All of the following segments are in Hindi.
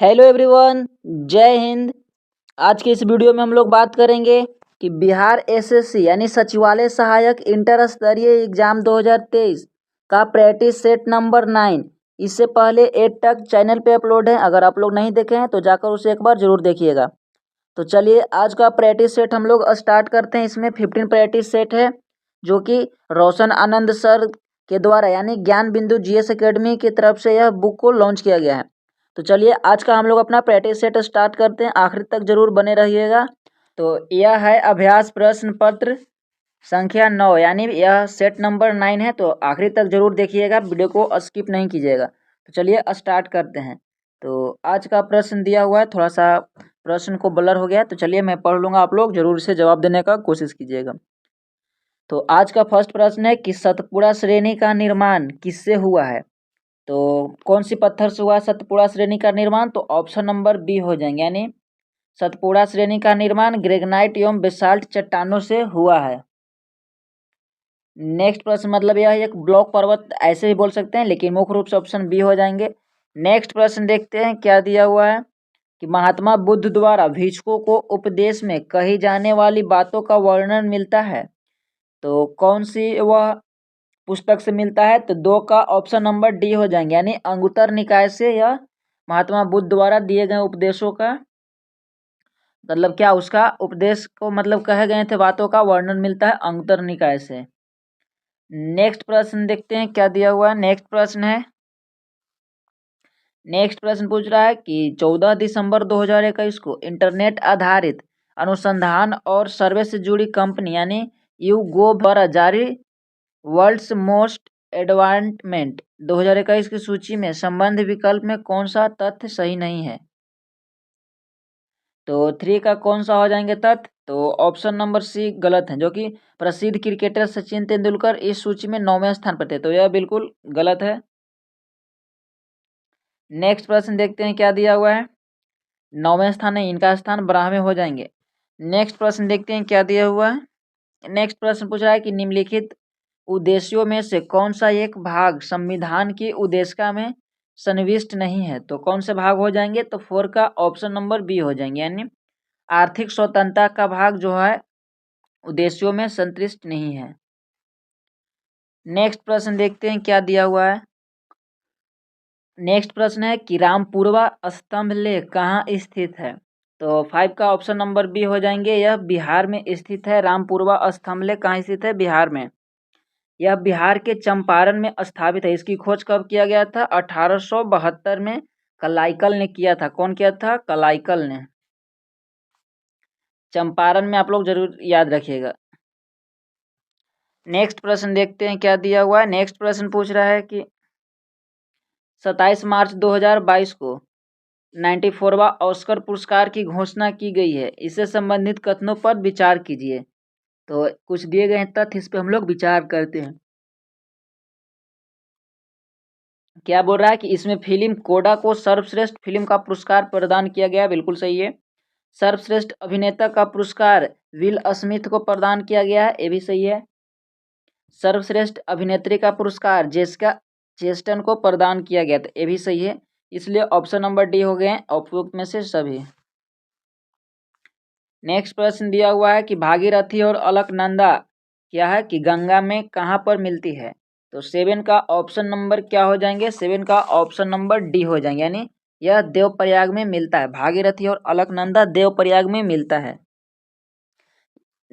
हेलो एवरीवन, जय हिंद। आज के इस वीडियो में हम लोग बात करेंगे कि बिहार एसएससी यानी सचिवालय सहायक इंटर स्तरीय एग्जाम 2023 का प्रैक्टिस सेट नंबर 9 इससे पहले 8 तक चैनल पे अपलोड है। अगर आप लोग नहीं देखे हैं तो जाकर उसे एक बार जरूर देखिएगा। तो चलिए आज का प्रैक्टिस सेट हम लोग स्टार्ट करते हैं। इसमें 15 प्रैक्टिस सेट है जो कि रोशन आनंद सर के द्वारा यानी ज्ञान बिंदु जीएस एकेडमी की तरफ से यह बुक को लॉन्च किया गया है। तो चलिए आज का हम लोग अपना प्रैक्टिस सेट स्टार्ट करते हैं, आखिर तक जरूर बने रहिएगा। तो यह है अभ्यास प्रश्न पत्र संख्या 9 यानी यह सेट नंबर 9 है। तो आखिरी तक जरूर देखिएगा, वीडियो को स्किप नहीं कीजिएगा। तो चलिए स्टार्ट करते हैं। तो आज का प्रश्न दिया हुआ है, थोड़ा सा प्रश्न को ब्लर हो गया, तो चलिए मैं पढ़ लूँगा, आप लोग जरूर इसे जवाब देने का कोशिश कीजिएगा। तो आज का फर्स्ट प्रश्न है कि सतपुड़ा श्रेणी का निर्माण किससे हुआ है। तो कौन सी पत्थर से हुआ सतपुड़ा श्रेणी का निर्माण, तो ऑप्शन नंबर बी हो जाएंगे, यानी सतपुड़ा श्रेणी का निर्माण ग्रेगनाइट एवं बेसाल्ट चट्टानों से हुआ है। नेक्स्ट प्रश्न, मतलब यह एक ब्लॉक पर्वत ऐसे ही बोल सकते हैं, लेकिन मुख्य रूप से ऑप्शन बी हो जाएंगे। नेक्स्ट प्रश्न देखते हैं क्या दिया हुआ है कि महात्मा बुद्ध द्वारा भिक्षुकों को उपदेश में कही जाने वाली बातों का वर्णन मिलता है। तो कौन सी वह पुस्तक से मिलता है, तो 2 का ऑप्शन नंबर डी हो जाएंगे, यानी अंगुत्तर निकाय से यह महात्मा बुद्ध द्वारा दिए गए उपदेशों का मतलब क्या, उसका उपदेश को मतलब कहे गए थे बातों का वर्णन मिलता है अंगुत्तर निकाय से। नेक्स्ट प्रश्न देखते हैं क्या दिया हुआ है। नेक्स्ट प्रश्न पूछ रहा है कि 14 दिसंबर 2021 को इंटरनेट आधारित अनुसंधान और सर्वे से जुड़ी कंपनी यानी YouGov द्वारा जारी वर्ल्ड्स मोस्ट एडवांसमेंट 2021 की सूची में संबंध विकल्प में कौन सा तथ्य सही नहीं है। तो 3 का कौन सा हो जाएंगे तथ्य, तो ऑप्शन नंबर सी गलत है, जो कि प्रसिद्ध क्रिकेटर सचिन तेंदुलकर इस सूची में 9वें स्थान पर थे, तो यह बिल्कुल गलत है। नेक्स्ट प्रश्न देखते हैं क्या दिया हुआ है। 9वें स्थान है, इनका स्थान 12वें हो जाएंगे। नेक्स्ट प्रश्न देखते हैं क्या दिया हुआ है। नेक्स्ट प्रश्न पूछ रहा है कि निम्नलिखित उद्देश्यों में से कौन सा एक भाग संविधान की उद्देशिका में सन्निविष्ट नहीं है। तो कौन से भाग हो जाएंगे, तो 4 का ऑप्शन नंबर बी हो जाएंगे, यानी आर्थिक स्वतंत्रता का भाग जो है उद्देश्यों में संतुष्ट नहीं है। नेक्स्ट प्रश्न देखते हैं क्या दिया हुआ है। नेक्स्ट प्रश्न है कि रामपुरवा स्तंभ लेख कहाँ स्थित है। तो 5 का ऑप्शन नंबर बी हो जाएंगे, यह बिहार में स्थित है। रामपुरवा स्तंभ लेख कहाँ स्थित है, बिहार में। यह बिहार के चंपारण में स्थापित है। इसकी खोज कब किया गया था, 1872 में कलाइकल ने किया था। कौन किया था, कलाइकल ने। चंपारण में आप लोग जरूर याद रखिएगा। नेक्स्ट प्रश्न देखते हैं क्या दिया हुआ है। नेक्स्ट प्रश्न पूछ रहा है कि 27 मार्च 2022 को 94वां ऑस्कर पुरस्कार की घोषणा की गई है। इससे संबंधित कथनों पर विचार कीजिए। तो कुछ दिए गए हैं तथ्य, इस पे हम लोग विचार करते हैं। क्या बोल रहा है कि इसमें फिल्म कोडा को सर्वश्रेष्ठ फिल्म का पुरस्कार प्रदान किया गया, बिल्कुल सही है। सर्वश्रेष्ठ अभिनेता का पुरस्कार विल स्मिथ को प्रदान किया गया है, ये भी सही है। सर्वश्रेष्ठ अभिनेत्री का पुरस्कार जेसिका चेस्टन को प्रदान किया गया था, ये भी सही है। इसलिए ऑप्शन नंबर डी हो गए हैं उपयुक्त में से सभी। नेक्स्ट प्रश्न दिया हुआ है कि भागीरथी और अलकनंदा क्या है कि गंगा में कहाँ पर मिलती है। तो 7 का ऑप्शन नंबर क्या हो जाएंगे, 7 का ऑप्शन नंबर डी हो जाएंगे, यानी यह देवप्रयाग में मिलता है। भागीरथी और अलकनंदा देवप्रयाग में मिलता है।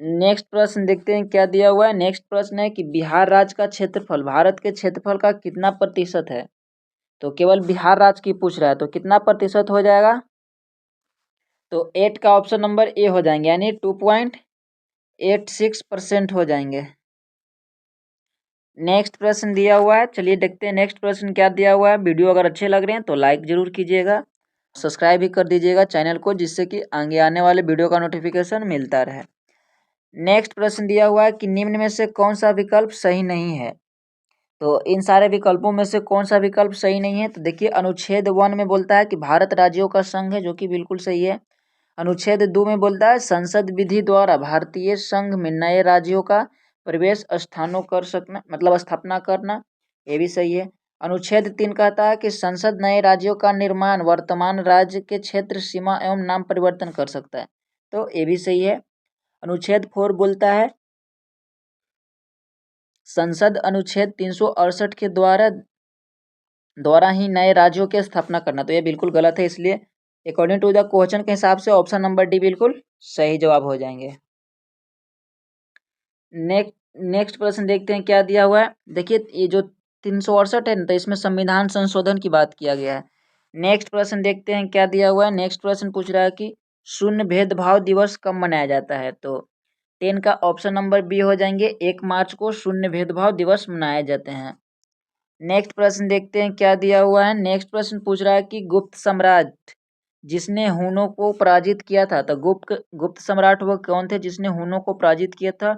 नेक्स्ट प्रश्न देखते हैं क्या दिया हुआ है। नेक्स्ट प्रश्न है कि बिहार राज्य का क्षेत्रफल भारत के क्षेत्रफल का कितना प्रतिशत है। तो केवल बिहार राज्य की पूछ रहा है, तो कितना प्रतिशत हो जाएगा, तो 8 का ऑप्शन नंबर ए हो जाएंगे, यानी 2.86% हो जाएंगे। नेक्स्ट प्रश्न दिया हुआ है, चलिए देखते हैं नेक्स्ट प्रश्न क्या दिया हुआ है। वीडियो अगर अच्छे लग रहे हैं तो लाइक जरूर कीजिएगा, सब्सक्राइब भी कर दीजिएगा चैनल को, जिससे कि आगे आने वाले वीडियो का नोटिफिकेशन मिलता रहे। नेक्स्ट प्रश्न दिया हुआ है कि निम्न में से कौन सा विकल्प सही नहीं है। तो इन सारे विकल्पों में से कौन सा विकल्प सही नहीं है, तो देखिए अनुच्छेद 1 में बोलता है कि भारत राज्यों का संघ है, जो कि बिल्कुल सही है। अनुच्छेद 2 में बोलता है संसद विधि द्वारा भारतीय संघ में नए राज्यों का प्रवेश स्थानों कर सकना मतलब स्थापना करना, ये भी सही है। अनुच्छेद 3 कहता है कि संसद नए राज्यों का निर्माण वर्तमान राज्य के क्षेत्र सीमा एवं नाम परिवर्तन कर सकता है, तो ये भी सही है। अनुच्छेद 4 बोलता है संसद अनुच्छेद 368 के द्वारा ही नए राज्यों की स्थापना करना, तो ये बिल्कुल गलत है, इसलिए अकॉर्डिंग टू द क्वेश्चन के हिसाब से ऑप्शन नंबर डी बिल्कुल सही जवाब हो जाएंगे। नेक्स्ट प्रश्न देखते हैं क्या दिया हुआ है। देखिए ये जो 368 है ना, तो इसमें संविधान संशोधन की बात किया गया है। नेक्स्ट प्रश्न देखते हैं क्या दिया हुआ है। नेक्स्ट प्रश्न पूछ रहा है कि शून्य भेदभाव दिवस कब मनाया जाता है, तो 10 का ऑप्शन नंबर बी हो जाएंगे, 1 मार्च को शून्य भेदभाव दिवस मनाए जाते हैं। नेक्स्ट प्रश्न देखते हैं क्या दिया हुआ है। नेक्स्ट प्रश्न पूछ रहा है कि गुप्त सम्राट जिसने हुनों को पराजित किया था, तो गुप्त सम्राट वो कौन थे जिसने हुनों को पराजित किया था।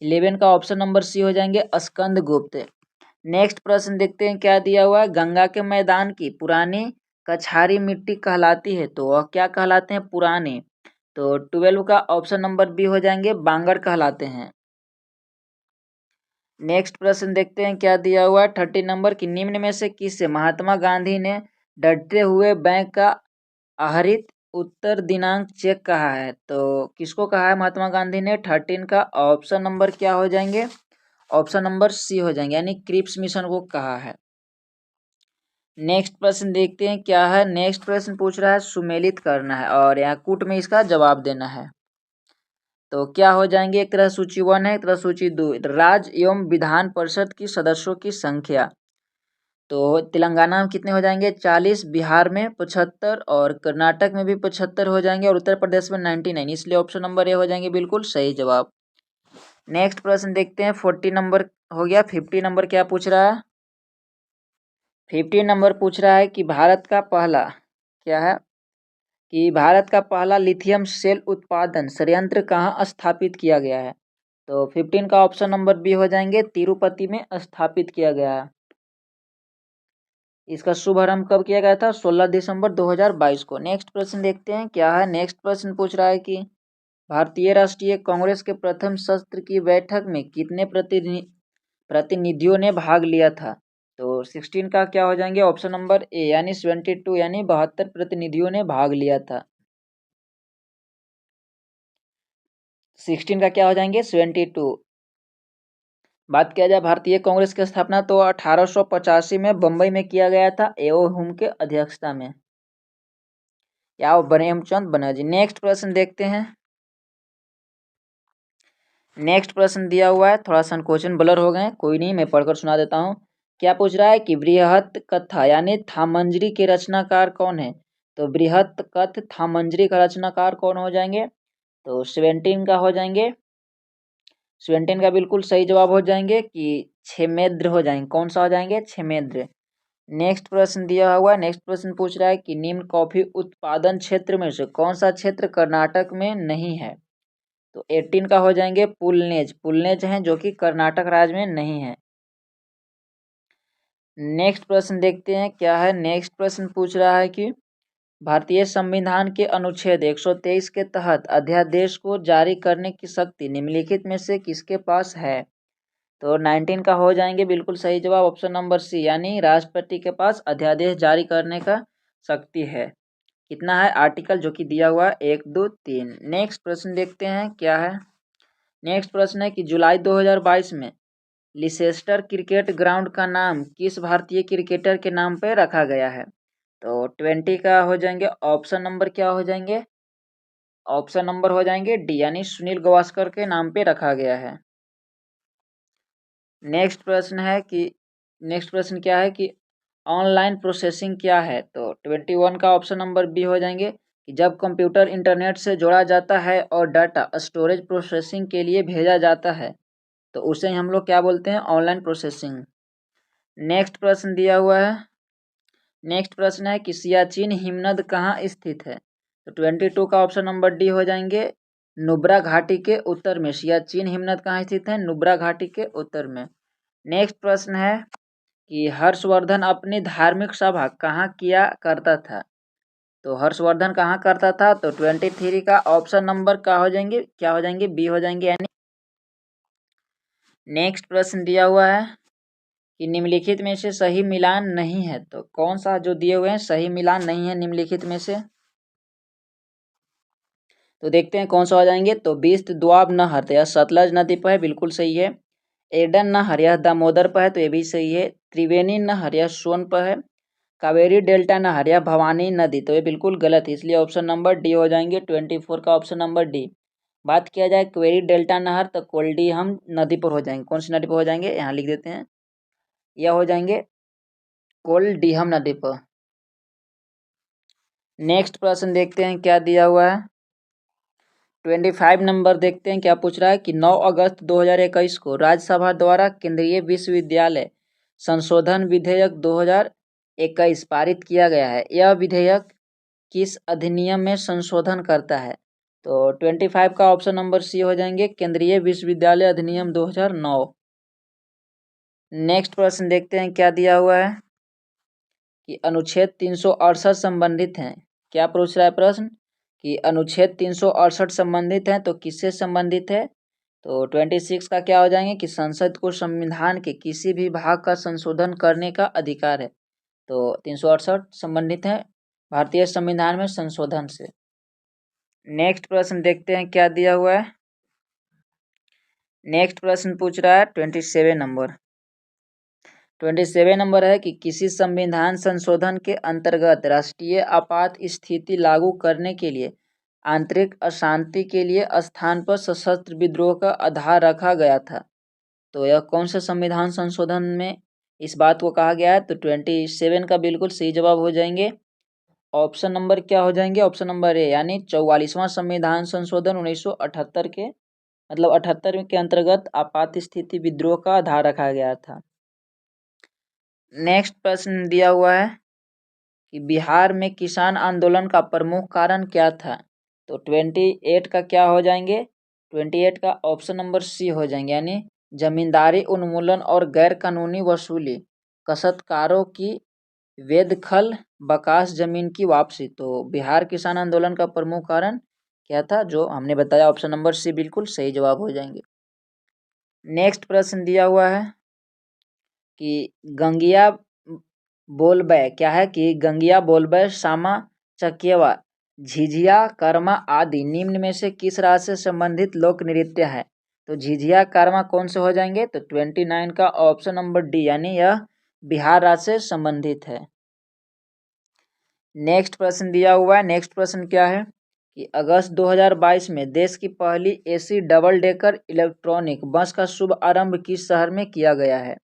11 का ऑप्शन नंबर सी हो जाएंगे, स्कंद गुप्त। नेक्स्ट प्रश्न देखते हैं क्या दिया हुआ है। गंगा के मैदान की पुरानी कछारी मिट्टी कहलाती है, तो वह क्या कहलाते हैं, पुराने। तो 12 का ऑप्शन नंबर बी हो जाएंगे, बांगड़ कहलाते हैं। नेक्स्ट प्रश्न देखते हैं क्या दिया हुआ है। 30 नंबर की निम्न में से किससे महात्मा गांधी ने डरते हुए बैंक का आहरित उत्तर दिनांक चेक कहा है, तो किसको कहा है महात्मा गांधी ने। 13 का ऑप्शन नंबर क्या हो जाएंगे, ऑप्शन नंबर सी हो जाएंगे, यानी क्रिप्स मिशन को कहा है। नेक्स्ट प्रश्न देखते हैं क्या है। नेक्स्ट प्रश्न पूछ रहा है सुमेलित करना है और यहाँ कूट में इसका जवाब देना है, तो क्या हो जाएंगे। एक तरह सूची 1 है, एक तरह सूची 2। राज्य एवं विधान परिषद की सदस्यों की संख्या, तो तेलंगाना में कितने हो जाएंगे, 40, बिहार में 75 और कर्नाटक में भी 75 हो जाएंगे और उत्तर प्रदेश में 99, इसलिए ऑप्शन नंबर ए हो जाएंगे बिल्कुल सही जवाब। नेक्स्ट प्रश्न देखते हैं 40 नंबर हो गया। 50 नंबर क्या पूछ रहा है। 50 नंबर पूछ रहा है कि भारत का पहला क्या है, कि भारत का पहला लिथियम सेल उत्पादन संयंत्र कहाँ स्थापित किया गया है, तो 15 का ऑप्शन नंबर बी हो जाएंगे, तिरुपति में स्थापित किया गया है। इसका शुभारंभ कब किया गया था, 16 दिसंबर 2022 को। नेक्स्ट प्रश्न देखते हैं क्या है। नेक्स्ट प्रश्न पूछ रहा है कि भारतीय राष्ट्रीय कांग्रेस के प्रथम सत्र की बैठक में कितने प्रतिनिधियों ने भाग लिया था, तो 16 का क्या हो जाएंगे, ऑप्शन नंबर ए यानी 72, यानी 72 प्रतिनिधियों ने भाग लिया था। 16 का क्या हो जाएंगे, 72। बात किया जाए भारतीय कांग्रेस की स्थापना तो 1885 में बंबई में किया गया था, एओ हुम के अध्यक्षता में, या प्रेमचंद बनर्जी। नेक्स्ट प्रश्न देखते हैं। नेक्स्ट प्रश्न दिया हुआ है, थोड़ा सा क्वेश्चन ब्लर हो गए, कोई नहीं, मैं पढ़कर सुना देता हूँ। क्या पूछ रहा है कि बृहत कथा यानी थामंजरी के रचनाकार कौन है, तो बृहत कथ थामंजरी का रचनाकार कौन हो जाएंगे, तो 17 का हो जाएंगे। 17 का बिल्कुल सही जवाब हो जाएंगे कि क्षेमेद्र हो जाएंगे। कौन सा हो जाएंगे, क्षेमेद्र। नेक्स्ट प्रश्न दिया हुआ है। नेक्स्ट प्रश्न पूछ रहा है कि निम्न कॉफी उत्पादन क्षेत्र में से कौन सा क्षेत्र कर्नाटक में नहीं है, तो 18 का हो जाएंगे, पुलनेज हैं जो कि कर्नाटक राज्य में नहीं है। नेक्स्ट प्रश्न देखते हैं क्या है। नेक्स्ट प्रश्न पूछ रहा है कि भारतीय संविधान के अनुच्छेद 123 के तहत अध्यादेश को जारी करने की शक्ति निम्नलिखित में से किसके पास है, तो 19 का हो जाएंगे बिल्कुल सही जवाब, ऑप्शन नंबर सी, यानी राष्ट्रपति के पास अध्यादेश जारी करने का शक्ति है। कितना है आर्टिकल जो कि दिया हुआ है, 1, 2, 3। नेक्स्ट प्रश्न देखते हैं क्या है। नेक्स्ट प्रश्न है कि जुलाई 2022 में लिसेस्टर क्रिकेट ग्राउंड का नाम किस भारतीय क्रिकेटर के नाम पर रखा गया है, तो 20 का हो जाएंगे, ऑप्शन नंबर क्या हो जाएंगे, ऑप्शन नंबर हो जाएंगे डी, यानी सुनील गावस्कर के नाम पे रखा गया है। नेक्स्ट प्रश्न क्या है कि ऑनलाइन प्रोसेसिंग क्या है, तो 21 का ऑप्शन नंबर बी हो जाएंगे कि जब कंप्यूटर इंटरनेट से जोड़ा जाता है और डाटा स्टोरेज प्रोसेसिंग के लिए भेजा जाता है, तो उसे हम लोग क्या बोलते हैं, ऑनलाइन प्रोसेसिंग। नेक्स्ट प्रश्न दिया हुआ है। नेक्स्ट प्रश्न है कि सियाचिन हिमनद कहाँ स्थित है, तो 22 का ऑप्शन नंबर डी हो जाएंगे, नुब्रा घाटी के उत्तर में। सियाचिन हिमनद कहाँ स्थित है, नुब्रा घाटी के उत्तर में। नेक्स्ट प्रश्न है कि हर्षवर्धन अपनी धार्मिक सभा कहाँ किया करता था, तो हर्षवर्धन कहाँ करता था, तो 23 का ऑप्शन नंबर क्या हो जाएंगे, बी हो जाएंगे, यानी। नेक्स्ट प्रश्न दिया हुआ है कि निम्नलिखित में से सही मिलान नहीं है। तो कौन सा जो दिए हुए हैं सही मिलान नहीं है निम्नलिखित में से, तो देखते हैं कौन सा हो जाएंगे। तो बीस्त द्वाब नहर, तो यह सतलज नदी पर है, बिल्कुल सही है। एडन नहर, यह दामोदर पर है, तो ये भी सही है। त्रिवेणी नहर, यह सोन पर है। कावेरी डेल्टा नहर, यह भवानी नदी, तो ये बिल्कुल गलत है, इसलिए ऑप्शन नंबर डी हो जाएंगे। 24 का ऑप्शन नंबर डी। बात किया जाए कावेरी डेल्टा नहर, तो कोल्डीहम नदी पर हो जाएंगे। कौन सी नदी पर हो जाएंगे, यहाँ लिख देते हैं, यह हो जाएंगे कोल्डीहम नदी पर। नेक्स्ट प्रश्न देखते हैं क्या दिया हुआ है। 25 नंबर देखते हैं क्या पूछ रहा है कि 9 अगस्त 2021 को राज्यसभा द्वारा केंद्रीय विश्वविद्यालय संशोधन विधेयक 2021 पारित किया गया है। यह विधेयक किस अधिनियम में संशोधन करता है। तो 25 का ऑप्शन नंबर सी हो जाएंगे, केंद्रीय विश्वविद्यालय अधिनियम 2009। नेक्स्ट प्रश्न देखते हैं क्या दिया हुआ है कि अनुच्छेद 368 संबंधित हैं। क्या पूछ रहा है प्रश्न कि अनुच्छेद 368 संबंधित है, तो किससे संबंधित है। तो 26 का क्या हो जाएंगे कि संसद को संविधान के किसी भी भाग का संशोधन करने का अधिकार है। तो 368 संबंधित है भारतीय संविधान में संशोधन से। नेक्स्ट प्रश्न देखते हैं क्या दिया हुआ है। नेक्स्ट प्रश्न पूछ रहा है 27 नंबर। 27 नंबर है कि किसी संविधान संशोधन के अंतर्गत राष्ट्रीय आपात स्थिति लागू करने के लिए आंतरिक अशांति के लिए स्थान पर सशस्त्र विद्रोह का आधार रखा गया था। तो यह कौन से संविधान संशोधन में इस बात को कहा गया है। तो 27 का बिल्कुल सही जवाब हो जाएंगे। ऑप्शन नंबर क्या हो जाएंगे, ऑप्शन नंबर ए, यानी 44वां संविधान संशोधन 1978 के, मतलब 78 के अंतर्गत आपात स्थिति विद्रोह का आधार रखा गया था। नेक्स्ट प्रश्न दिया हुआ है कि बिहार में किसान आंदोलन का प्रमुख कारण क्या था। तो 28 का क्या हो जाएंगे, 28 का ऑप्शन नंबर सी हो जाएंगे, यानी जमींदारी उन्मूलन और गैर कानूनी वसूली, कसरतकारों की वेदखल, बकास जमीन की वापसी। तो बिहार किसान आंदोलन का प्रमुख कारण क्या था, जो हमने बताया, ऑप्शन नंबर सी बिल्कुल सही जवाब हो जाएंगे। नेक्स्ट प्रश्न दिया हुआ है कि गंगिया बोलबय, क्या है कि गंगिया बोलबय, सामा चकेवा, झिझिया कर्मा आदि निम्न में से किस राज्य से संबंधित लोक नृत्य है। तो झिझिया कर्मा कौन से हो जाएंगे। तो 29 का ऑप्शन नंबर डी, यानी यह बिहार राज्य से संबंधित है। नेक्स्ट प्रश्न दिया हुआ है। नेक्स्ट प्रश्न क्या है कि अगस्त 2022 में देश की पहली एसी डबल डेकर इलेक्ट्रॉनिक बस का शुभ आरंभ किस शहर में किया गया है।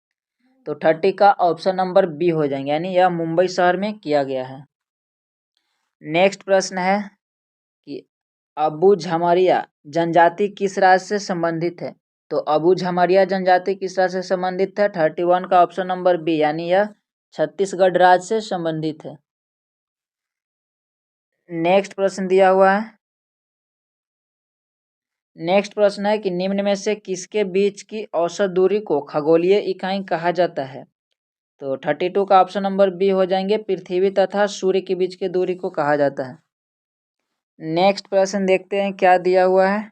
तो 30 का ऑप्शन नंबर बी हो जाएंगे, यानी यह मुंबई शहर में किया गया है। नेक्स्ट प्रश्न है कि अबू झमरिया जनजाति किस राज्य से संबंधित है। तो अबू झमरिया जनजाति किस राज्य से संबंधित है। 31 का ऑप्शन नंबर बी, यानी यह छत्तीसगढ़ राज्य से संबंधित है। नेक्स्ट प्रश्न दिया हुआ है। नेक्स्ट प्रश्न है कि निम्न में से किसके बीच की औसत दूरी को खगोलीय इकाई कहा जाता है। तो 32 का ऑप्शन नंबर बी हो जाएंगे, पृथ्वी तथा सूर्य के बीच की दूरी को कहा जाता है। नेक्स्ट प्रश्न देखते हैं क्या दिया हुआ है।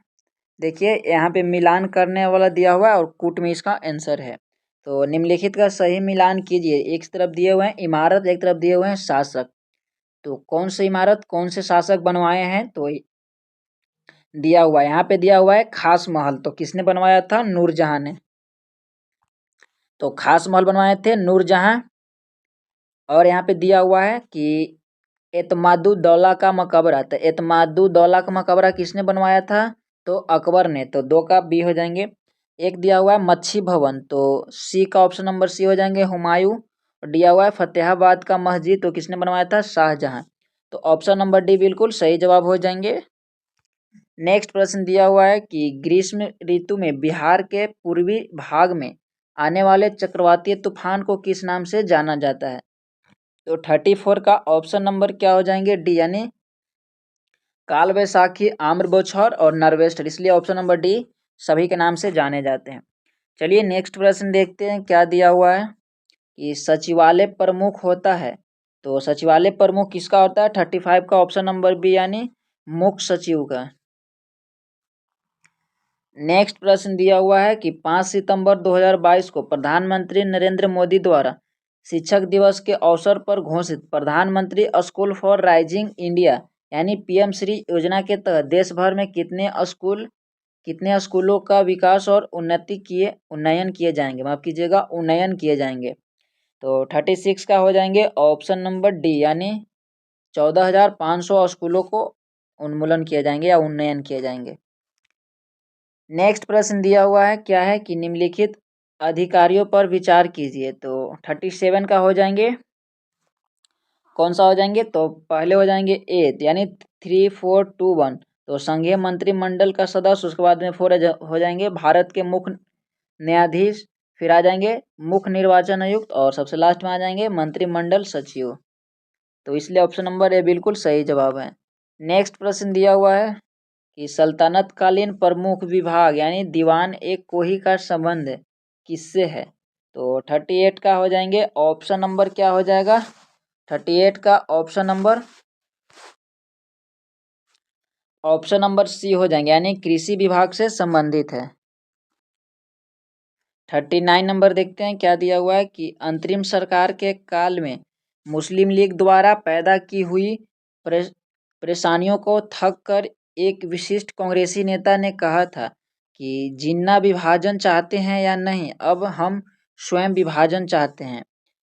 देखिए यहाँ पे मिलान करने वाला दिया हुआ है और कूट में इसका आंसर है। तो निम्नलिखित का सही मिलान कीजिए। एक तरफ दिए हुए हैं इमारत, एक तरफ दिए हुए हैं शासक। तो कौन सी इमारत कौन से शासक बनवाए हैं। तो दिया हुआ है, यहाँ पे दिया हुआ है खास महल, तो किसने बनवाया था, नूरजहां ने। तो खास महल बनवाए थे नूरजहां। और यहाँ पे दिया हुआ है कि एतमादुद्दौला का मकबरा, तो एतमादुद्दौला का मकबरा किसने बनवाया था। तो अकबर ने। तो 2 का बी हो जाएंगे। एक दिया हुआ है मच्छी भवन, तो सी का ऑप्शन नंबर सी हो जाएंगे, हुमायूं। और दिया हुआ है फतेहाबाद का मस्जिद, तो किसने बनवाया था, शाहजहां। तो ऑप्शन नंबर डी बिल्कुल सही जवाब हो जाएंगे। नेक्स्ट प्रश्न दिया हुआ है कि ग्रीष्म ऋतु में बिहार के पूर्वी भाग में आने वाले चक्रवातीय तूफान को किस नाम से जाना जाता है। तो 34 का ऑप्शन नंबर क्या हो जाएंगे, डी, यानी काल वैशाखी, आम्र बौछार और नरवेस्टर, इसलिए ऑप्शन नंबर डी सभी के नाम से जाने जाते हैं। चलिए नेक्स्ट प्रश्न देखते हैं क्या दिया हुआ है कि सचिवालय प्रमुख होता है। तो सचिवालय प्रमुख किसका होता है। 35 का ऑप्शन नंबर बी, यानी मुख्य सचिव का। नेक्स्ट प्रश्न दिया हुआ है कि 5 सितंबर 2022 को प्रधानमंत्री नरेंद्र मोदी द्वारा शिक्षक दिवस के अवसर पर घोषित प्रधानमंत्री स्कूल फॉर राइजिंग इंडिया यानी पीएम श्री योजना के तहत देश भर में कितने स्कूलों का विकास और उन्नयन किए जाएंगे, माफ कीजिएगा, उन्नयन किए जाएंगे। तो 36 का हो जाएंगे ऑप्शन नंबर डी, यानी 14,500 स्कूलों को उन्मूलन किए जाएंगे या उन्नयन किए जाएंगे। नेक्स्ट प्रश्न दिया हुआ है, क्या है कि निम्नलिखित अधिकारियों पर विचार कीजिए। तो 37 का हो जाएंगे, कौन सा हो जाएंगे, तो पहले हो जाएंगे ए, यानी 3421, तो संघीय मंत्रिमंडल का सदस्य। उसके बाद में 4 हो जाएंगे भारत के मुख्य न्यायाधीश, फिर आ जाएंगे मुख्य निर्वाचन आयुक्त, और सबसे लास्ट में आ जाएंगे मंत्रिमंडल सचिव। तो इसलिए ऑप्शन नंबर ए बिल्कुल सही जवाब है। नेक्स्ट प्रश्न दिया हुआ है कि सल्तनत कालीन प्रमुख विभाग यानी दीवान एक कोही का संबंध किससे है। तो 38 का हो जाएंगे ऑप्शन नंबर, क्या हो जाएगा 38 का ऑप्शन नंबर सी हो जाएंगे, यानी कृषि विभाग से संबंधित है। 39 नंबर देखते हैं क्या दिया हुआ है कि अंतरिम सरकार के काल में मुस्लिम लीग द्वारा पैदा की हुई परेशानियों को थक कर एक विशिष्ट कांग्रेसी नेता ने कहा था कि जिन्ना विभाजन चाहते हैं या नहीं, अब हम स्वयं विभाजन चाहते हैं।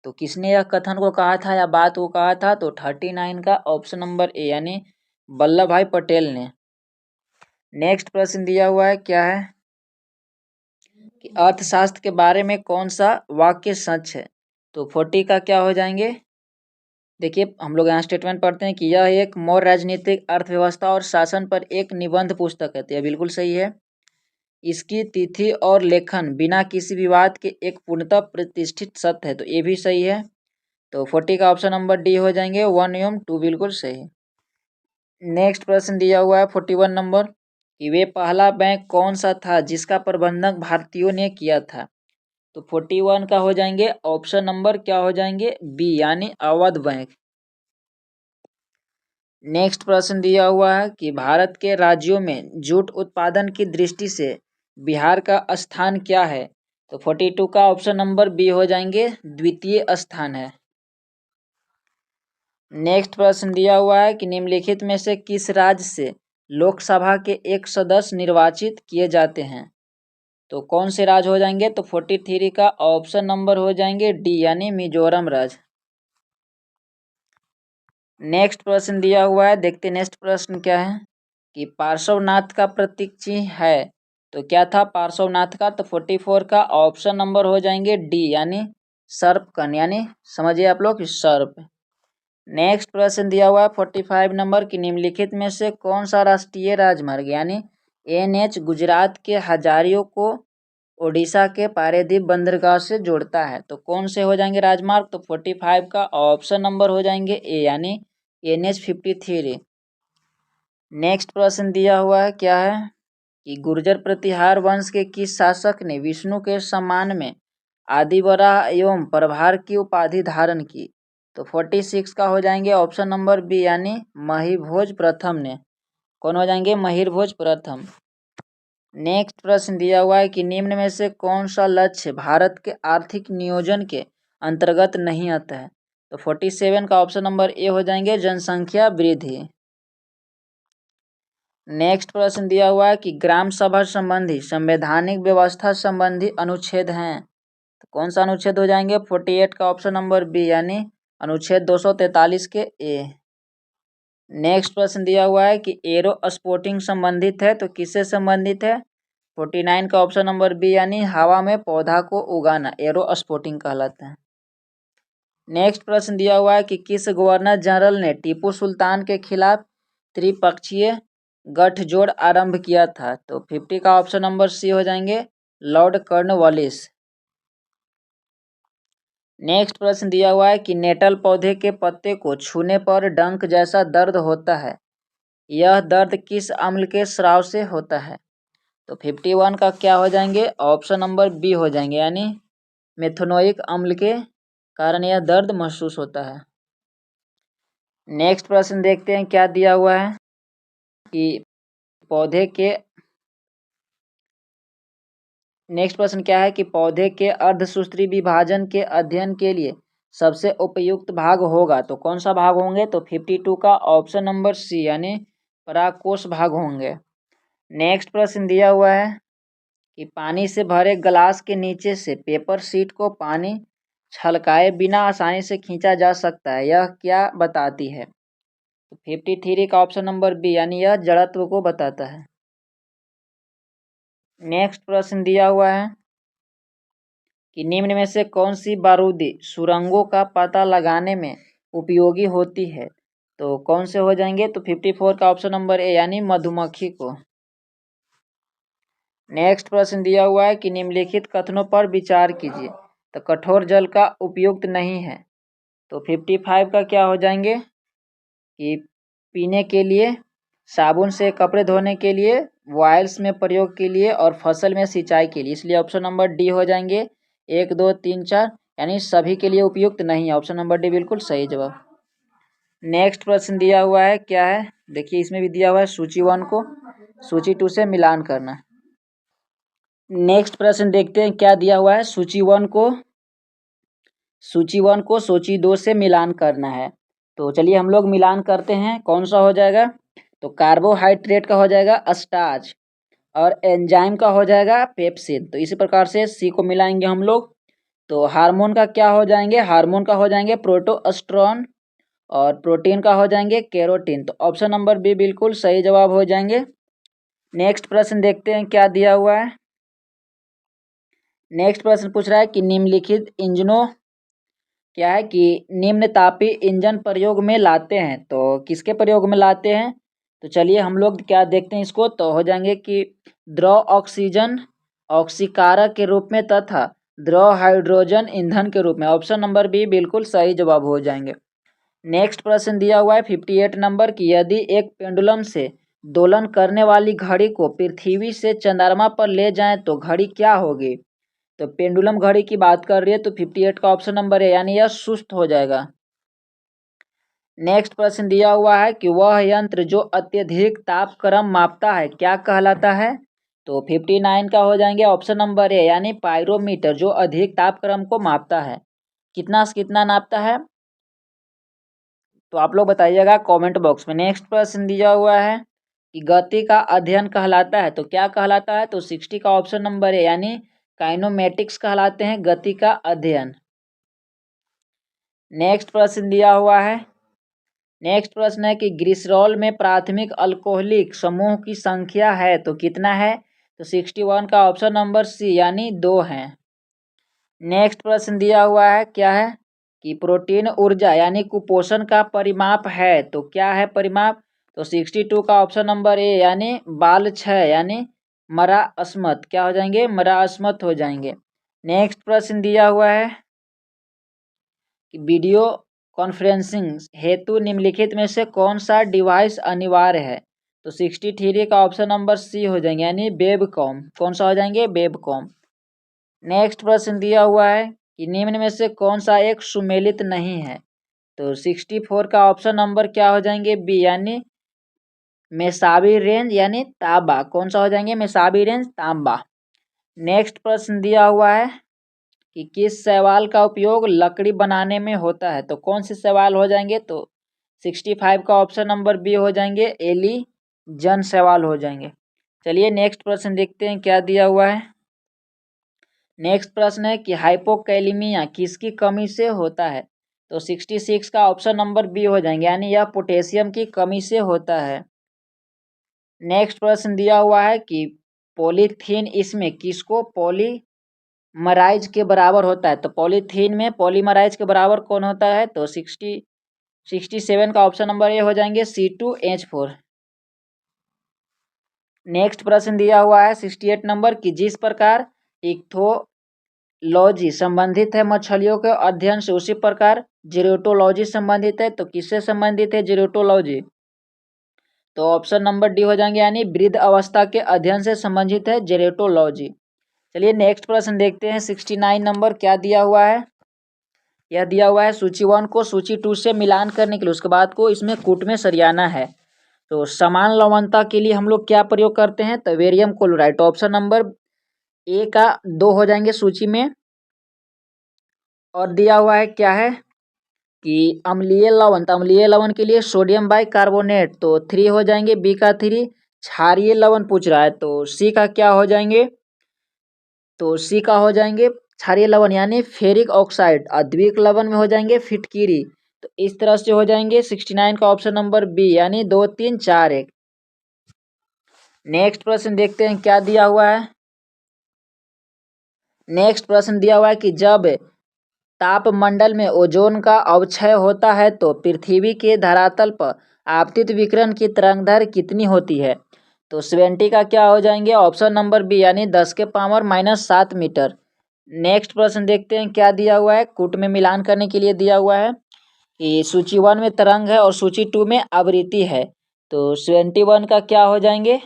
तो किसने यह कथन को कहा था या बात को कहा था, तो 39 का ऑप्शन नंबर ए, यानी वल्लभ भाई पटेल ने। नेक्स्ट प्रश्न दिया हुआ है, क्या है कि अर्थशास्त्र के बारे में कौन सा वाक्य सच है। तो 40 का क्या हो जाएंगे, देखिए हम लोग यहाँ स्टेटमेंट पढ़ते हैं कि यह एक मौर्य राजनीतिक अर्थव्यवस्था और शासन पर एक निबंध पुस्तक है। तो यह बिल्कुल सही है। इसकी तिथि और लेखन बिना किसी विवाद के एक पूर्णतः प्रतिष्ठित सत्य है। तो ये भी सही है। तो 40 का ऑप्शन नंबर डी हो जाएंगे 1 एवं 2 बिल्कुल सही। नेक्स्ट प्रश्न दिया हुआ है 41 नंबर कि वे पहला बैंक कौन सा था जिसका प्रबंधन भारतीयों ने किया था। तो 41 का हो जाएंगे ऑप्शन नंबर, क्या हो जाएंगे बी, यानी अवध बैंक। नेक्स्ट प्रश्न दिया हुआ है कि भारत के राज्यों में जूट उत्पादन की दृष्टि से बिहार का स्थान क्या है। तो 42 का ऑप्शन नंबर बी हो जाएंगे द्वितीय स्थान है। नेक्स्ट प्रश्न दिया हुआ है कि निम्नलिखित में से किस राज्य से लोकसभा के एक सदस्य निर्वाचित किए जाते हैं। तो कौन से राज्य हो जाएंगे, तो 43 का ऑप्शन नंबर हो जाएंगे डी, यानी मिजोरम राज्य। नेक्स्ट प्रश्न दिया हुआ है, देखते नेक्स्ट प्रश्न क्या है कि पार्श्वनाथ का प्रतीक चिन्ह है। तो क्या था पार्श्वनाथ का, तो 44 का ऑप्शन नंबर हो जाएंगे डी, यानी सर्प कन, यानी समझिए आप लोग सर्प। नेक्स्ट प्रश्न दिया हुआ है 45 नंबर की निम्नलिखित में से कौन सा राष्ट्रीय राजमार्ग यानी NH गुजरात के हजारियों को ओडिशा के पारेदीप बंदरगाह से जोड़ता है। तो कौन से हो जाएंगे राजमार्ग, तो 45 का ऑप्शन नंबर हो जाएंगे ए, यानी NH 53। नेक्स्ट प्रश्न दिया हुआ है, क्या है कि गुर्जर प्रतिहार वंश के किस शासक ने विष्णु के सम्मान में आदिवराह एवं प्रभार की उपाधि धारण की। तो 46 का हो जाएंगे ऑप्शन नंबर बी, यानी महिभोज प्रथम ने। कौन हो जाएंगे, महिरभोज प्रथम। नेक्स्ट प्रश्न दिया हुआ है कि निम्न में से कौन सा लक्ष्य भारत के आर्थिक नियोजन के अंतर्गत नहीं आता है। तो 47 का ऑप्शन नंबर ए हो जाएंगे जनसंख्या वृद्धि। नेक्स्ट प्रश्न दिया हुआ है कि ग्राम सभा संबंधी संवैधानिक व्यवस्था संबंधी अनुच्छेद हैं। तो कौन सा अनुच्छेद हो जाएंगे, 48 का ऑप्शन नंबर बी, यानी अनुच्छेद 243 के ए। नेक्स्ट प्रश्न दिया हुआ है कि एरो स्पोर्टिंग संबंधित है। तो किससे संबंधित है, 49 का ऑप्शन नंबर बी, यानी हवा में पौधा को उगाना एरो स्पोर्टिंग कहलाता है। नेक्स्ट प्रश्न दिया हुआ है कि किस गवर्नर जनरल ने टीपू सुल्तान के खिलाफ त्रिपक्षीय गठजोड़ आरंभ किया था। तो 50 का ऑप्शन नंबर सी हो जाएंगे लॉर्ड कॉर्नवालिस। नेक्स्ट प्रश्न दिया हुआ है कि नेटल पौधे के पत्ते को छूने पर डंक जैसा दर्द होता है, यह दर्द किस अम्ल के स्राव से होता है। तो 51 का क्या हो जाएंगे, ऑप्शन नंबर बी हो जाएंगे, यानी मेथनोइक अम्ल के कारण यह दर्द महसूस होता है। नेक्स्ट प्रश्न देखते हैं क्या दिया हुआ है कि पौधे के नेक्स्ट प्रश्न क्या है कि पौधे के अर्धसूत्री विभाजन के अध्ययन के लिए सबसे उपयुक्त भाग होगा, तो कौन सा भाग होंगे, तो 52 का ऑप्शन नंबर सी यानी परागकोश भाग होंगे। नेक्स्ट प्रश्न दिया हुआ है कि पानी से भरे गिलास के नीचे से पेपर शीट को पानी छलकाए बिना आसानी से खींचा जा सकता है, यह क्या बताती है, तो 53 का ऑप्शन नंबर बी यानी यह जड़त्व को बताता है। नेक्स्ट प्रश्न दिया हुआ है कि निम्न में से कौन सी बारूदी सुरंगों का पता लगाने में उपयोगी होती है, तो कौन से हो जाएंगे, तो 54 का ऑप्शन नंबर ए यानी मधुमक्खी को। नेक्स्ट प्रश्न दिया हुआ है कि निम्नलिखित कथनों पर विचार कीजिए, तो कठोर जल का उपयुक्त नहीं है, तो 55 का क्या हो जाएंगे कि पीने के लिए, साबुन से कपड़े धोने के लिए, वॉयल्स में प्रयोग के लिए और फसल में सिंचाई के लिए, इसलिए ऑप्शन नंबर डी हो जाएंगे 1 2 3 4 यानी सभी के लिए उपयुक्त नहीं है। ऑप्शन नंबर डी बिल्कुल सही जवाब। नेक्स्ट प्रश्न दिया हुआ है क्या है, देखिए इसमें भी दिया हुआ है सूची 1 को सूची 2 से मिलान करना। नेक्स्ट प्रश्न देखते हैं क्या दिया हुआ है, सूची 1 को सूची 2 से मिलान करना है, तो चलिए हम लोग मिलान करते हैं। कौन सा हो जाएगा, तो कार्बोहाइड्रेट का हो जाएगा स्टार्च और एंजाइम का हो जाएगा पेप्सिन, तो इसी प्रकार से सी को मिलाएंगे हम लोग। तो हार्मोन का क्या हो जाएंगे, हार्मोन का हो जाएंगे प्रोटोस्टेरोन और प्रोटीन का हो जाएंगे केरोटीन, तो ऑप्शन नंबर बी बिल्कुल सही जवाब हो जाएंगे। नेक्स्ट प्रश्न देखते हैं क्या दिया हुआ है। नेक्स्ट प्रश्न पूछ रहा है कि निम्नलिखित इंजनों क्या है कि निम्न तापीय इंजन प्रयोग में लाते हैं, तो किसके प्रयोग में लाते हैं, तो चलिए हम लोग क्या देखते हैं इसको, तो हो जाएंगे कि द्रव ऑक्सीजन ऑक्सीकारक के रूप में तथा द्रव हाइड्रोजन ईंधन के रूप में, ऑप्शन नंबर बी बिल्कुल सही जवाब हो जाएंगे। नेक्स्ट प्रश्न दिया हुआ है 58 नंबर की, यदि एक पेंडुलम से दोलन करने वाली घड़ी को पृथ्वी से चंद्रमा पर ले जाएं तो घड़ी क्या होगी, तो पेंडुलम घड़ी की बात कर रही है, तो 58 का ऑप्शन नंबर है यानी यह सुस्त हो जाएगा। नेक्स्ट प्रश्न दिया हुआ है कि वह यंत्र जो अत्यधिक तापक्रम मापता है क्या कहलाता है, तो 59 का हो जाएंगे ऑप्शन नंबर ए यानी पायरोमीटर, जो अधिक तापक्रम को मापता है। कितना से कितना नापता है, तो आप लोग बताइएगा कमेंट बॉक्स में। नेक्स्ट प्रश्न दिया हुआ है कि गति का अध्ययन कहलाता है, तो क्या कहलाता है, तो 60 का ऑप्शन नंबर है यानी काइनोमेटिक्स कहलाते हैं गति का अध्ययन। नेक्स्ट प्रश्न दिया हुआ है, नेक्स्ट प्रश्न है कि ग्लिसरॉल में प्राथमिक अल्कोहलिक समूह की संख्या है तो कितना है, तो 61 का ऑप्शन नंबर सी यानी 2 है। नेक्स्ट प्रश्न दिया हुआ है क्या है कि प्रोटीन ऊर्जा यानी कुपोषण का परिमाप है, तो क्या है परिमाप, तो 62 का ऑप्शन नंबर ए यानी बाल क्षय यानी मरास्मत, क्या हो जाएंगे मरास्मत हो जाएंगे। नेक्स्ट प्रश्न दिया हुआ है कि वीडियो कॉन्फ्रेंसिंग हेतु निम्नलिखित में से कौन सा डिवाइस अनिवार्य है, तो 63 का ऑप्शन नंबर सी हो जाएंगे यानी वेबकॉम, कौन सा हो जाएंगे वेबकॉम। नेक्स्ट प्रश्न दिया हुआ है कि निम्न में से कौन सा एक सुमेलित नहीं है, तो 64 का ऑप्शन नंबर क्या हो जाएंगे बी यानी मेसाबी रेंज यानी तांबा, कौन सा हो जाएंगे मेसाबी रेंज तांबा। नेक्स्ट प्रश्न दिया हुआ है कि किस शैवाल का उपयोग लकड़ी बनाने में होता है, तो कौन से शैवाल हो जाएंगे, तो 65 का ऑप्शन नंबर बी हो जाएंगे एलिजन शैवाल हो जाएंगे। चलिए नेक्स्ट प्रश्न देखते हैं क्या दिया हुआ है। नेक्स्ट प्रश्न है कि हाइपोकैलिमिया किसकी कमी से होता है, तो 66 का ऑप्शन नंबर बी हो जाएंगे यानी यह पोटेशियम की कमी से होता है। नेक्स्ट प्रश्न दिया हुआ है कि पॉलीथीन इसमें किसको पॉलीमराइज के बराबर होता है, तो पॉलीथीन में पॉलीमराइज के बराबर कौन होता है, तो 67 का ऑप्शन नंबर ए हो जाएंगे C2H4। नेक्स्ट प्रश्न दिया हुआ है 68 नंबर की, जिस प्रकार इक्थोलॉजी संबंधित है मछलियों के अध्ययन से उसी प्रकार जीरोटोलॉजी संबंधित है, तो किससे संबंधित है जीरोटोलॉजी, तो ऑप्शन नंबर डी हो जाएंगे यानी वृद्ध अवस्था के अध्ययन से संबंधित है जेरेटोलॉजी। चलिए नेक्स्ट प्रश्न देखते हैं 69 नंबर क्या दिया हुआ है। यह दिया हुआ है सूची 1 को सूची 2 से मिलान करने के लिए उसके बाद को इसमें कूट में सरियाना है, तो समान लवणता के लिए हम लोग क्या प्रयोग करते हैं, तो वेरियम क्लोराइड, ऑप्शन नंबर ए का 2 हो जाएंगे सूची में, और दिया हुआ है क्या है कि अम्लीय लवण, तो अम्लीय लवण के लिए सोडियम बाइकार्बोनेट तो 3 हो जाएंगे, बी का 3। क्षारीय लवण पूछ रहा है तो सी का क्या हो जाएंगे, तो सी का हो जाएंगे क्षारीय लवण यानी फेरिक ऑक्साइड, अद्विक लवण में हो जाएंगे फिटकीरी। तो इस तरह से हो जाएंगे 69 का ऑप्शन नंबर बी यानी 2 3 4 1। नेक्स्ट प्रश्न देखते हैं क्या दिया हुआ है। नेक्स्ट प्रश्न दिया हुआ है कि जब तापमंडल में ओजोन का अवक्षय होता है तो पृथ्वी के धरातल पर आपतित विकिरण की तरंगदैर्घ्य कितनी होती है, तो 70 का क्या हो जाएंगे ऑप्शन नंबर बी यानी 10 के पावर -7 मीटर। नेक्स्ट प्रश्न देखते हैं क्या दिया हुआ है, कूट में मिलान करने के लिए दिया हुआ है कि सूची 1 में तरंग है और सूची 2 में आवृत्ति है, तो 71 का क्या हो जाएंगे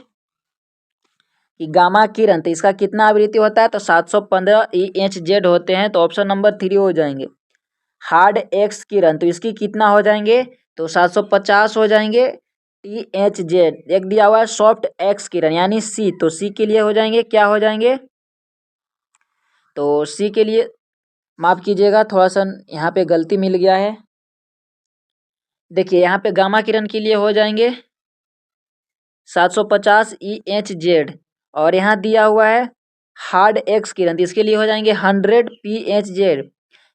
कि गामा किरण, तो इसका कितना आवृत्ति होता है तो 715 EHZ होते हैं, तो ऑप्शन नंबर 3 हो जाएंगे। हार्ड एक्स किरण, तो इसकी कितना हो जाएंगे तो 750 हो जाएंगे THZ। एक दिया हुआ है सॉफ्ट एक्स किरण यानी सी, तो सी के लिए हो जाएंगे क्या हो जाएंगे, तो सी के लिए माफ कीजिएगा थोड़ा सा यहाँ पे गलती मिल गया है। देखिए यहाँ पे गामा किरण के लिए हो जाएंगे 750 EHZ, और यहाँ दिया हुआ है हार्ड एक्स किरण, तो इसके लिए हो जाएंगे 100 PHZ।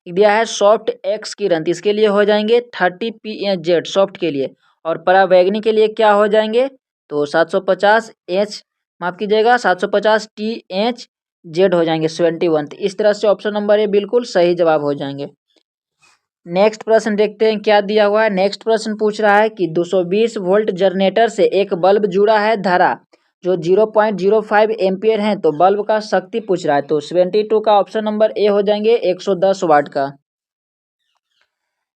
दिया है सॉफ्ट एक्स किरण, तो इसके लिए हो जाएंगे 30 PHZ सॉफ्ट के लिए, और परावैगनी के लिए क्या हो जाएंगे तो 750 H माफ कीजिएगा 750 THZ हो जाएंगे 71। तो इस तरह से ऑप्शन नंबर ए बिल्कुल सही जवाब हो जाएंगे। नेक्स्ट प्रश्न देखते हैं क्या दिया हुआ है। नेक्स्ट प्रश्न पूछ रहा है कि 220 वोल्ट जनरेटर से एक बल्ब जुड़ा है धारा जो 0.05 एम्पियर है, तो बल्ब का शक्ति पूछ रहा है, तो 72 का ऑप्शन नंबर ए हो जाएंगे 110 वाट का।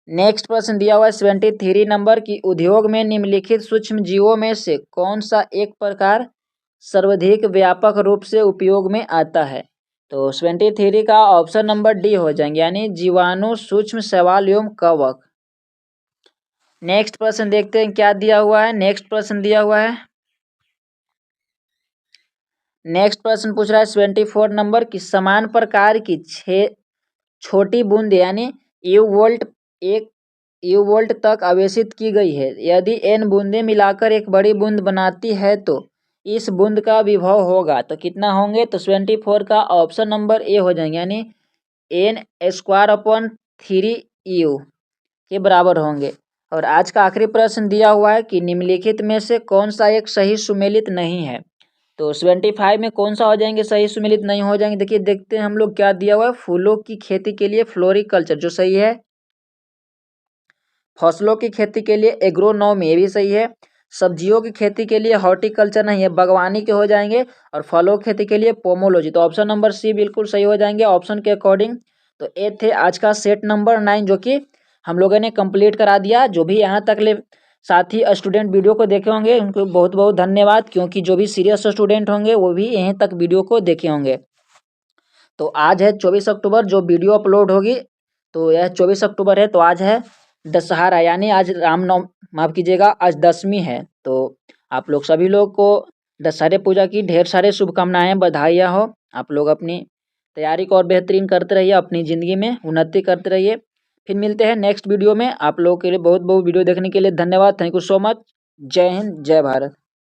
नेक्स्ट प्रश्न दिया हुआ है 73 नंबर की उद्योग में निम्नलिखित सूक्ष्म जीवों में से कौन सा एक प्रकार सर्वाधिक व्यापक रूप से उपयोग में आता है, तो 73 का ऑप्शन नंबर डी हो जाएंगे यानी जीवाणु, सूक्ष्म शैवाल एवं कवक। नेक्स्ट प्रश्न देखते हैं क्या दिया हुआ है। नेक्स्ट प्रश्न दिया हुआ है, नेक्स्ट प्रश्न पूछ रहा है 74 नंबर की समान प्रकार की 6 छोटी बूंद यानी यू वोल्ट एक यू वोल्ट तक आवेशित की गई है, यदि n बूंदें मिलाकर एक बड़ी बूंद बनाती है तो इस बूंद का विभव होगा, तो कितना होंगे तो 74 का ऑप्शन नंबर ए हो जाएंगे यानी n²/3u के बराबर होंगे। और आज का आखिरी प्रश्न दिया हुआ है कि निम्नलिखित में से कौन सा एक सही सुमेलित नहीं है, तो 75 में कौन सा हो जाएंगे सही सुमेलित नहीं हो जाएंगे। देखिए देखते हैं हम लोग क्या दिया हुआ है, फूलों की खेती के लिए फ्लोरिकल्चर जो सही है, फसलों की खेती के लिए एग्रोनॉमी ये भी सही है, सब्जियों की खेती के लिए हॉर्टिकल्चर नहीं है बागवानी के हो जाएंगे, और फलों की खेती के लिए पोमोलॉजी, तो ऑप्शन नंबर सी बिल्कुल सही हो जाएंगे ऑप्शन के अकॉर्डिंग। तो ये थे आज का सेट नंबर 9 जो कि हम लोगों ने कंप्लीट करा दिया। जो भी यहाँ तक ले साथी स्टूडेंट वीडियो को देखे होंगे उनको बहुत बहुत धन्यवाद, क्योंकि जो भी सीरियस स्टूडेंट होंगे वो भी यहीं तक वीडियो को देखे होंगे। तो आज है 24 अक्टूबर जो वीडियो अपलोड होगी, तो यह 24 अक्टूबर है, तो आज है दशहरा यानी आज रामनवमी माफ कीजिएगा आज दशमी है। तो आप लोग सभी लोग को दशहरे पूजा की ढेर सारे शुभकामनाएं बधाइयाँ हो। आप लोग अपनी तैयारी को और बेहतरीन करते रहिए, अपनी ज़िंदगी में उन्नति करते रहिए। फिर मिलते हैं नेक्स्ट वीडियो में। आप लोगों के लिए बहुत बहुत वीडियो देखने के लिए धन्यवाद। Thank you so much. जय हिंद, जय भारत।